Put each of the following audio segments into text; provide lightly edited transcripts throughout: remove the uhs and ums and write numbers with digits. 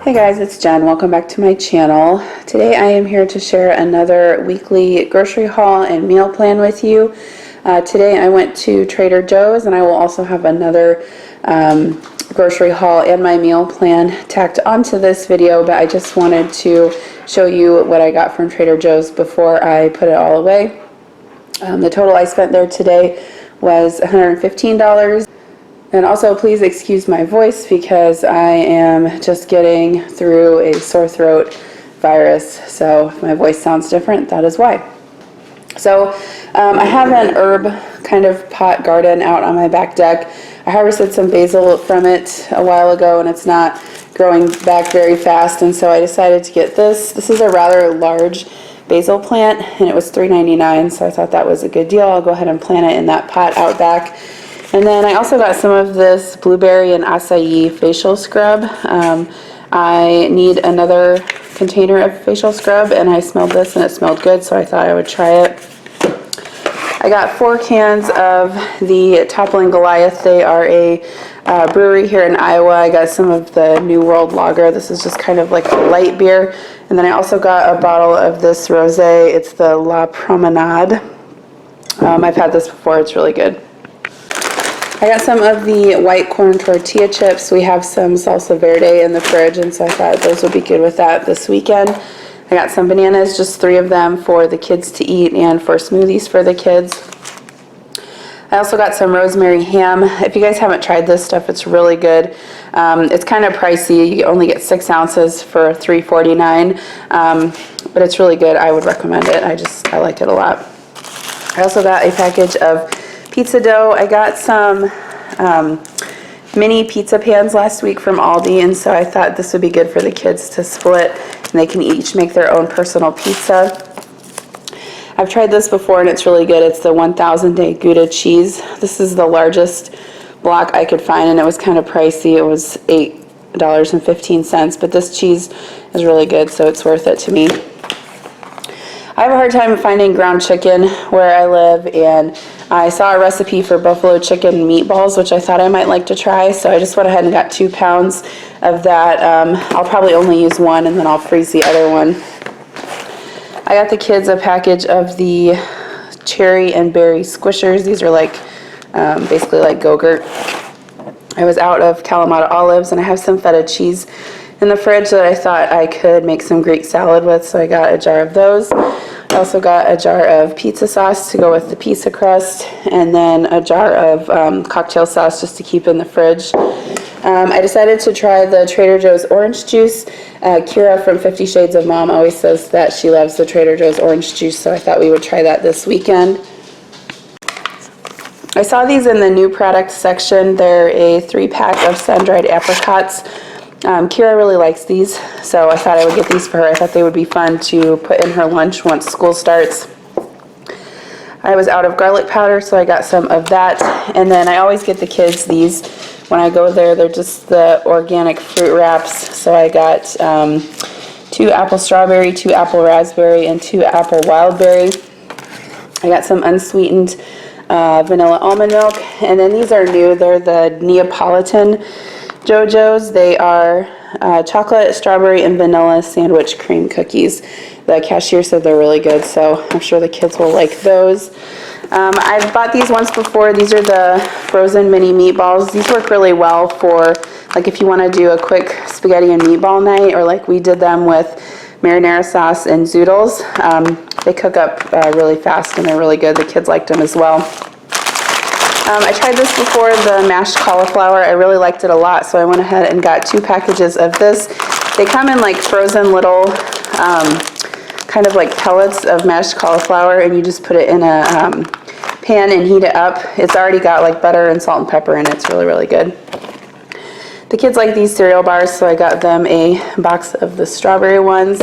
Hey guys, it's Jen. Welcome back to my channel. Today I am here to share another weekly grocery haul and meal plan with you. Today I went to Trader Joe's and I will also have another grocery haul and my meal plan tacked onto this video, but I just wanted to show you what I got from Trader Joe's before I put it all away. The total I spent there today was $115. And also, please excuse my voice because I am just getting through a sore throat virus. So if my voice sounds different, that is why. So I have an herb kind of pot garden out on my back deck. I harvested some basil from it a while ago and it's not growing back very fast. And so I decided to get this. This is a rather large basil plant and it was $3.99. So I thought that was a good deal. I'll go ahead and plant it in that pot out back. And then I also got some of this blueberry and acai facial scrub. I need another container of facial scrub and I smelled this and it smelled good, so I thought I would try it. I got 4 cans of the Toppling Goliath. They are a brewery here in Iowa. I got some of the New World Lager. This is just kind of like a light beer. And then I also got a bottle of this rosé. It's the La Promenade. I've had this before. It's really good. I got some of the white corn tortilla chips. We have some salsa verde in the fridge, and so I thought those would be good with that this weekend. I got some bananas, just 3 of them for the kids to eat and for smoothies for the kids. I also got some rosemary ham. If you guys haven't tried this stuff, it's really good. It's kind of pricey. You only get 6 ounces for $3.49, but it's really good. I would recommend it. I like it a lot. I also got a package of pizza dough. I got some mini pizza pans last week from Aldi, and so I thought this would be good for the kids to split, and they can each make their own personal pizza. I've tried this before, and it's really good. It's the 1000 Day Gouda cheese. This is the largest block I could find, and it was kind of pricey. It was $8.15, but this cheese is really good, so it's worth it to me. I have a hard time finding ground chicken where I live, and I saw a recipe for buffalo chicken meatballs, which I thought I might like to try, so I just went ahead and got 2 pounds of that. I'll probably only use 1, and then I'll freeze the other one. I got the kids a package of the cherry and berry squishers. These are like basically like Go-Gurt. I was out of Kalamata olives, and I have some feta cheese in the fridge that I thought I could make some Greek salad with, so I got a jar of those. I also got a jar of pizza sauce to go with the pizza crust, and then a jar of cocktail sauce just to keep in the fridge. I decided to try the Trader Joe's orange juice. Kira from 50 Shades of Mom always says that she loves the Trader Joe's orange juice, so I thought we would try that this weekend. I saw these in the new product section. They're a 3-pack of sun-dried apricots. Kira really likes these, so I thought I would get these for her. I thought they would be fun to put in her lunch once school starts. I was out of garlic powder, so I got some of that. And then I always get the kids these when I go there. They're just the organic fruit wraps. So I got 2 apple strawberry, 2 apple raspberry, and 2 apple wildberry. I got some unsweetened vanilla almond milk. And then these are new. They're the Neapolitan JoJo's. They are chocolate, strawberry, and vanilla sandwich cream cookies. The cashier said they're really good, so I'm sure the kids will like those. I've bought these once before. These are the frozen mini meatballs. These work really well for like if you want to do a quick spaghetti and meatball night, or like we did them with marinara sauce and zoodles. They cook up really fast and they're really good. The kids liked them as well. I tried this before, the mashed cauliflower. I really liked it a lot, so I went ahead and got 2 packages of this. They come in like frozen little kind of like pellets of mashed cauliflower, and you just put it in a pan and heat it up. It's already got like butter and salt and pepper in it. It's really, really good. The kids like these cereal bars, so I got them a box of the strawberry ones.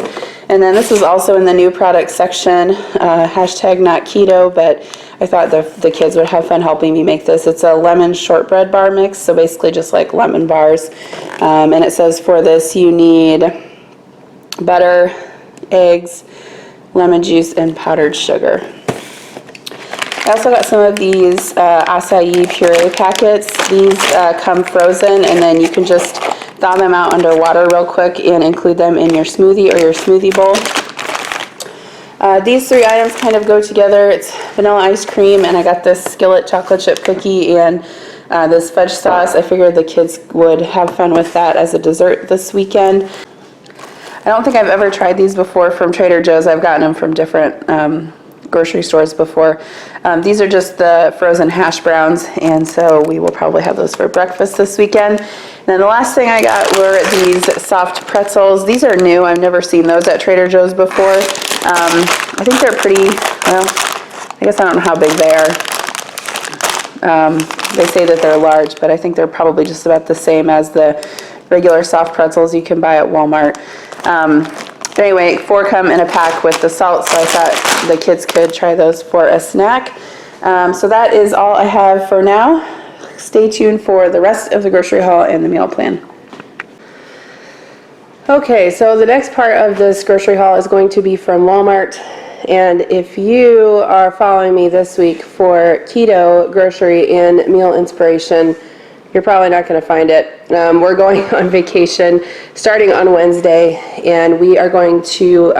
And then this is also in the new product section, hashtag not keto, but I thought the kids would have fun helping me make this. It's a lemon shortbread bar mix, so basically just like lemon bars. And it says for this you need butter, eggs, lemon juice, and powdered sugar. I also got some of these acai puree packets. These come frozen, and then you can just thaw them out under water real quick and include them in your smoothie or your smoothie bowl. These three items kind of go together. It's vanilla ice cream, and I got this skillet chocolate chip cookie and this fudge sauce. I figured the kids would have fun with that as a dessert this weekend. I don't think I've ever tried these before from Trader Joe's. I've gotten them from different grocery stores before. These are just the frozen hash browns, and so we will probably have those for breakfast this weekend. And then the last thing I got were these soft pretzels. These are new. I've never seen those at Trader Joe's before. I think they're pretty, well, I guess I don't know how big they are. They say that they're large, but I think they're probably just about the same as the regular soft pretzels you can buy at Walmart. Anyway, 4 come in a pack with the salt, so I thought the kids could try those for a snack. So that is all I have for now. Stay tuned for the rest of the grocery haul and the meal plan. Okay, so the next part of this grocery haul is going to be from Walmart. And if you are following me this week for keto, grocery, and meal inspiration, you're probably not going to find it. We're going on vacation starting on Wednesday, and we are going to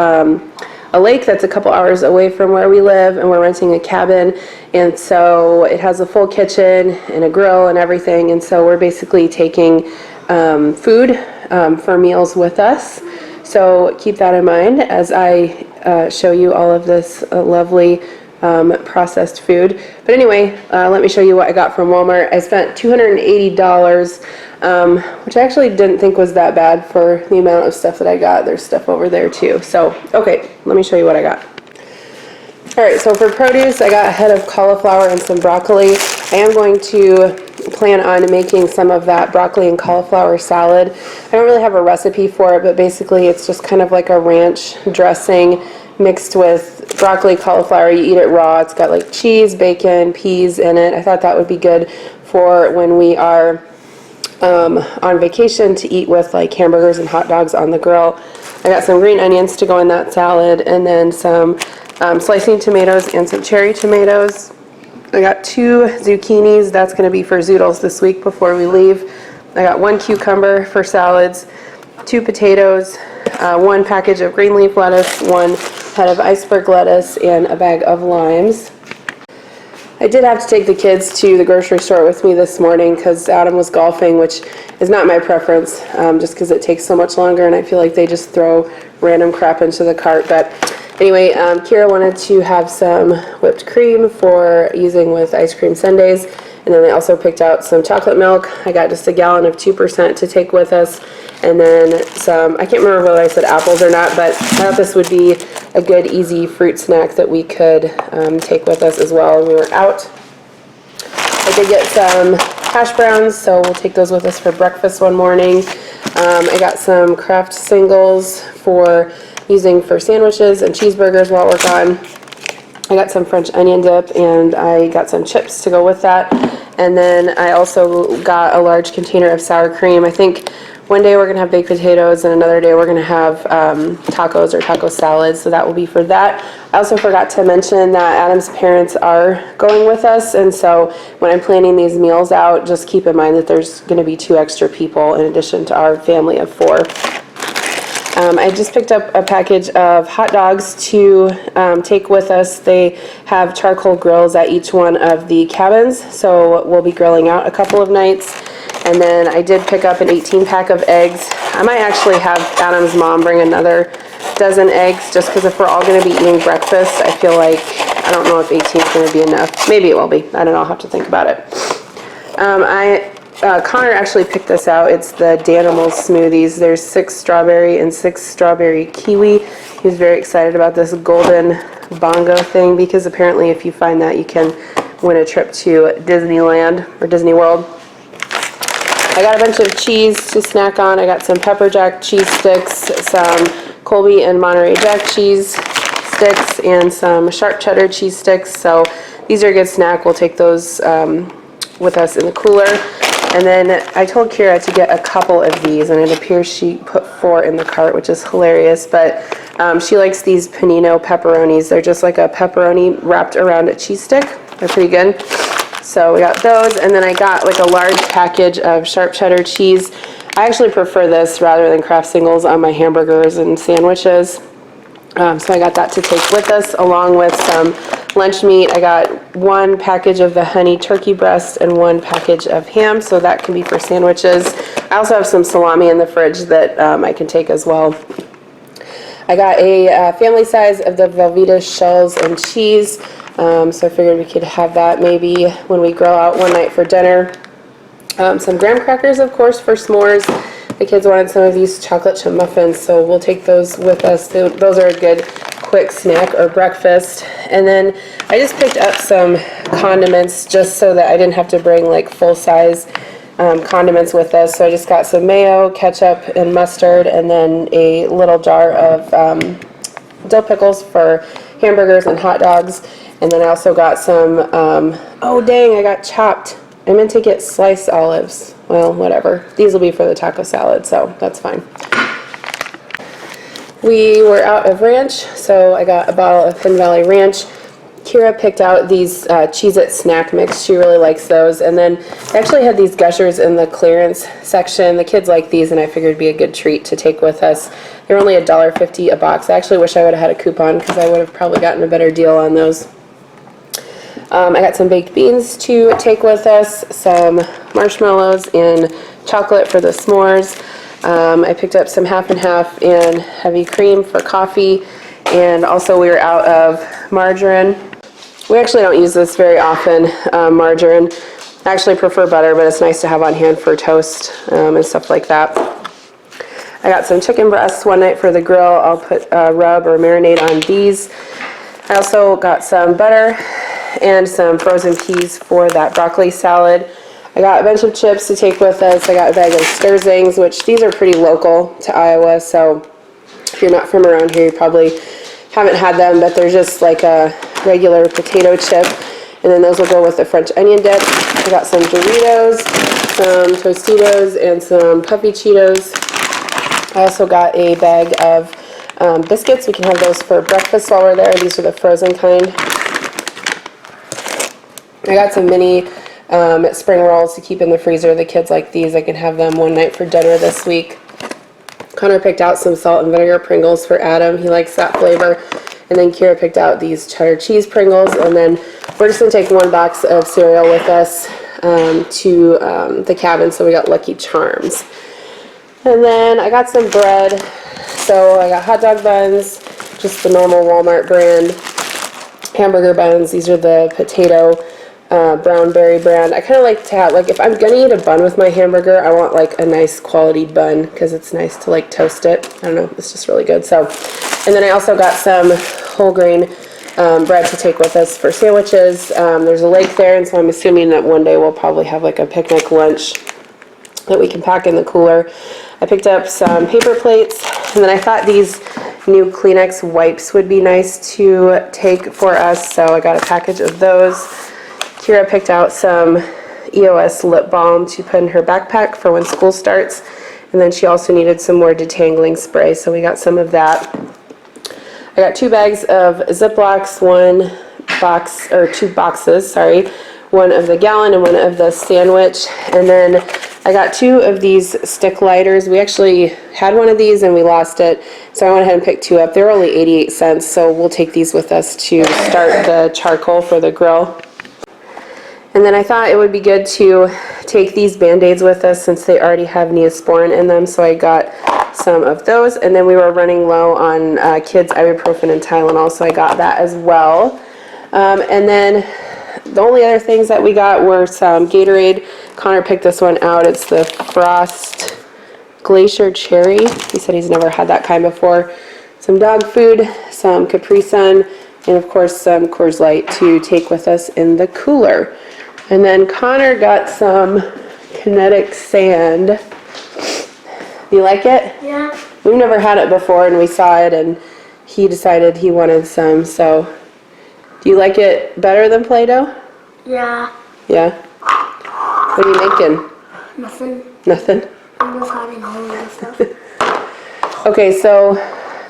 a lake that's a couple hours away from where we live, and we're renting a cabin, and so it has a full kitchen and a grill and everything, and so we're basically taking food for meals with us. So keep that in mind as I show you all of this lovely processed food. But anyway, let me show you what I got from Walmart. I spent $280, which I actually didn't think was that bad for the amount of stuff that I got. There's stuff over there too. So, okay, let me show you what I got. Alright, so for produce, I got a head of cauliflower and some broccoli. I am going to plan on making some of that broccoli and cauliflower salad. I don't really have a recipe for it, but basically it's just kind of like a ranch dressing mixed with broccoli, cauliflower. You eat it raw. It's got like cheese, bacon, peas in it. I thought that would be good for when we are on vacation to eat with like hamburgers and hot dogs on the grill. I got some green onions to go in that salad, and then some slicing tomatoes and some cherry tomatoes. I got 2 zucchinis. That's going to be for zoodles this week before we leave. I got 1 cucumber for salads, 2 potatoes, 1 package of green leaf lettuce, 1 head of iceberg lettuce, and a bag of limes. I did have to take the kids to the grocery store with me this morning because Adam was golfing, which is not my preference, just because it takes so much longer and I feel like they just throw random crap into the cart. But anyway, Kira wanted to have some whipped cream for using with ice cream sundaes, and then I also picked out some chocolate milk. I got just a gallon of 2% to take with us, and then some, I can't remember whether I said apples or not, but I thought this would be a good easy fruit snack that we could take with us as well when we were out. I did get some hash browns, so we'll take those with us for breakfast one morning. I got some Kraft singles for using for sandwiches and cheeseburgers while we're gone. I got some French onion dip, and I got some chips to go with that. And then I also got a large container of sour cream. I think one day we're going to have baked potatoes, and another day we're going to have tacos or taco salads, so that will be for that. I also forgot to mention that Adam's parents are going with us, and so when I'm planning these meals out, just keep in mind that there's going to be 2 extra people in addition to our family of 4. I just picked up a package of hot dogs to take with us. They have charcoal grills at each one of the cabins, so we'll be grilling out a couple of nights. And then I did pick up an 18-pack of eggs. I might actually have Adam's mom bring another dozen eggs, just because if we're all going to be eating breakfast, I feel like, I don't know if 18 is going to be enough. Maybe it will be. I don't know. I'll have to think about it. Connor actually picked this out. It's the Danimals smoothies. There's 6 strawberry and 6 strawberry kiwi. He was very excited about this golden bongo thing, because apparently if you find that, you can win a trip to Disneyland or Disney World. I got a bunch of cheese to snack on. I got some pepper jack cheese sticks, some Colby and Monterey Jack cheese sticks, and some sharp cheddar cheese sticks. So these are a good snack. We'll take those with us in the cooler. And then I told Kira to get a couple of these, and it appears she put 4 in the cart, which is hilarious. But she likes these panino pepperonis. They're just like a pepperoni wrapped around a cheese stick. They're pretty good. So we got those, and then I got like a large package of sharp cheddar cheese. I actually prefer this rather than Kraft Singles on my hamburgers and sandwiches. So I got that to take with us, along with some lunch meat. I got 1 package of the honey turkey breast and 1 package of ham, so that can be for sandwiches. I also have some salami in the fridge that I can take as well. I got a family size of the Velveeta shells and cheese, so I figured we could have that maybe when we grill out one night for dinner. Some graham crackers, of course, for s'mores. The kids wanted some of these chocolate chip muffins, so we'll take those with us. Those are a good quick snack or breakfast. And then I just picked up some condiments just so that I didn't have to bring like full-size condiments with us. So I just got some mayo, ketchup, and mustard, and then a little jar of dill pickles for hamburgers and hot dogs. And then I also got some, oh dang, I got chopped. I meant to get sliced olives. Well, whatever. These will be for the taco salad, so that's fine. We were out of ranch, so I got a bottle of Hidden Valley Ranch. Kira picked out these Cheez-It snack mix. She really likes those. And then I actually had these Gushers in the clearance section. The kids like these, and I figured it'd be a good treat to take with us. They're only $1.50 a box. I actually wish I would have had a coupon because I would have probably gotten a better deal on those. I got some baked beans to take with us, some marshmallows and chocolate for the s'mores. I picked up some half and half and heavy cream for coffee, and also we were out of margarine. We actually don't use this very often, margarine. I actually prefer butter, but it's nice to have on hand for toast and stuff like that. I got some chicken breasts one night for the grill. I'll put rub or marinade on these. I also got some butter and some frozen peas for that broccoli salad. I got a bunch of chips to take with us. I got a bag of Sturzings, which these are pretty local to Iowa, so if you're not from around here, you probably haven't had them, but they're just like a regular potato chip. And then those will go with the French onion dip. I got some Doritos, some Tostitos, and some Puffy Cheetos. I also got a bag of biscuits. We can have those for breakfast while we're there. These are the frozen kind. I got some mini spring rolls to keep in the freezer. The kids like these. I can have them one night for dinner this week. Connor picked out some salt and vinegar Pringles for Adam. He likes that flavor. And then Kira picked out these cheddar cheese Pringles. And then we're just going to take 1 box of cereal with us to the cabin. So we got Lucky Charms. And then I got some bread. So I got hot dog buns, just the normal Walmart brand. Hamburger buns. These are the potato brown berry brand. I kind of like to have, like, if I'm gonna eat a bun with my hamburger, I want like a nice quality bun because it's nice to like toast it. I don't know, it's just really good. So, and then I also got some whole grain bread to take with us for sandwiches. There's a lake there, and so I'm assuming that one day we'll probably have like a picnic lunch that we can pack in the cooler. I picked up some paper plates, and then I thought these new Kleenex wipes would be nice to take for us, so I got a package of those. Kira picked out some EOS lip balm to put in her backpack for when school starts, and then she also needed some more detangling spray, so we got some of that. I got 2 bags of Ziplocs, 2 boxes, one of the gallon and one of the sandwich, and then I got 2 of these stick lighters. We actually had one of these and we lost it, so I went ahead and picked 2 up. They were only 88 cents, so we'll take these with us to start the charcoal for the grill. And then I thought it would be good to take these Band-Aids with us since they already have Neosporin in them, so I got some of those. And then we were running low on kids' ibuprofen and Tylenol, so I got that as well. And then the only other things that we got were some Gatorade. Connor picked this one out. It's the Frost Glacier Cherry. He said he's never had that kind before. Some dog food, some Capri Sun, and of course some Coors Light to take with us in the cooler. And then Connor got some kinetic sand. Do you like it? Yeah. We've never had it before, and we saw it, and he decided he wanted some. So, do you like it better than Play-Doh? Yeah. Yeah? What are you making? Nothing. Nothing? I'm just having holes and stuff. Okay, so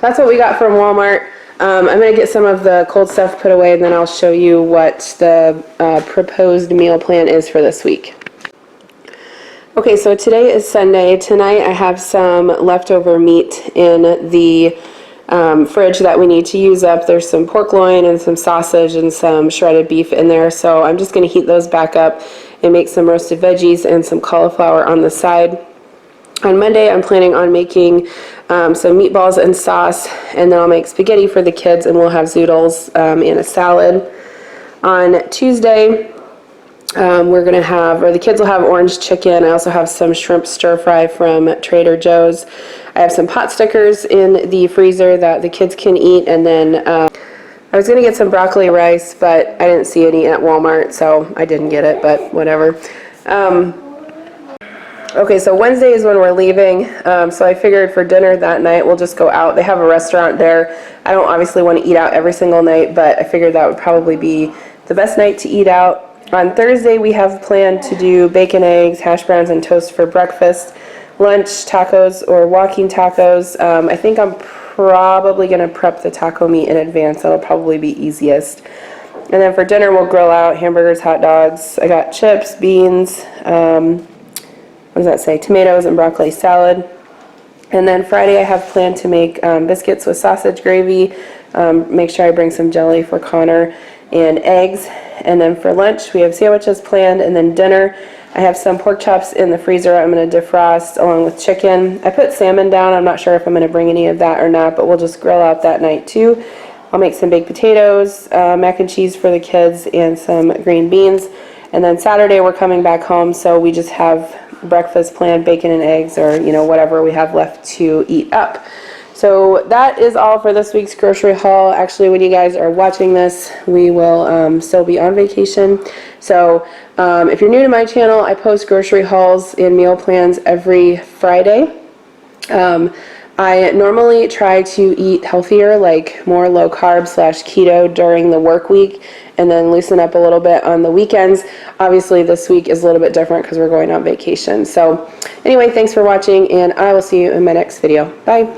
that's what we got from Walmart. I'm going to get some of the cold stuff put away, and then I'll show you what the proposed meal plan is for this week. Okay, so today is Sunday. Tonight I have some leftover meat in the fridge that we need to use up. There's some pork loin and some sausage and some shredded beef in there. So I'm just going to heat those back up and make some roasted veggies and some cauliflower on the side. On Monday, I'm planning on making some meatballs and sauce, and then I'll make spaghetti for the kids, and we'll have zoodles and a salad. On Tuesday, we're going to have, or the kids will have orange chicken. I also have some shrimp stir fry from Trader Joe's. I have some pot stickers in the freezer that the kids can eat, and then I was going to get some broccoli rice, but I didn't see any at Walmart, so I didn't get it, but whatever. Okay, so Wednesday is when we're leaving, so I figured for dinner that night we'll just go out. They have a restaurant there. I don't obviously want to eat out every single night, but I figured that would probably be the best night to eat out. On Thursday, we have planned to do bacon, eggs, hash browns, and toast for breakfast. Lunch, tacos or walking tacos. I think I'm probably going to prep the taco meat in advance. That'll probably be easiest. And then for dinner, we'll grill out hamburgers, hot dogs. I got chips, beans, what does that say? Tomatoes and broccoli salad. And then Friday, I have planned to make biscuits with sausage gravy. Make sure I bring some jelly for Connor and eggs. And then for lunch, we have sandwiches planned, and then dinner, I have some pork chops in the freezer I'm going to defrost along with chicken. I put salmon down. I'm not sure if I'm going to bring any of that or not, but we'll just grill out that night too. I'll make some baked potatoes, mac and cheese for the kids, and some green beans. And then Saturday, we're coming back home, so we just have breakfast planned, bacon and eggs, or whatever we have left to eat up. So that is all for this week's grocery haul. Actually, when you guys are watching this, we will still be on vacation. So if you're new to my channel, I post grocery hauls and meal plans every Friday. I normally try to eat healthier, like more low carb / keto during the work week, and then loosen up a little bit on the weekends. Obviously, this week is a little bit different because we're going on vacation. So anyway, thanks for watching, and I will see you in my next video. Bye.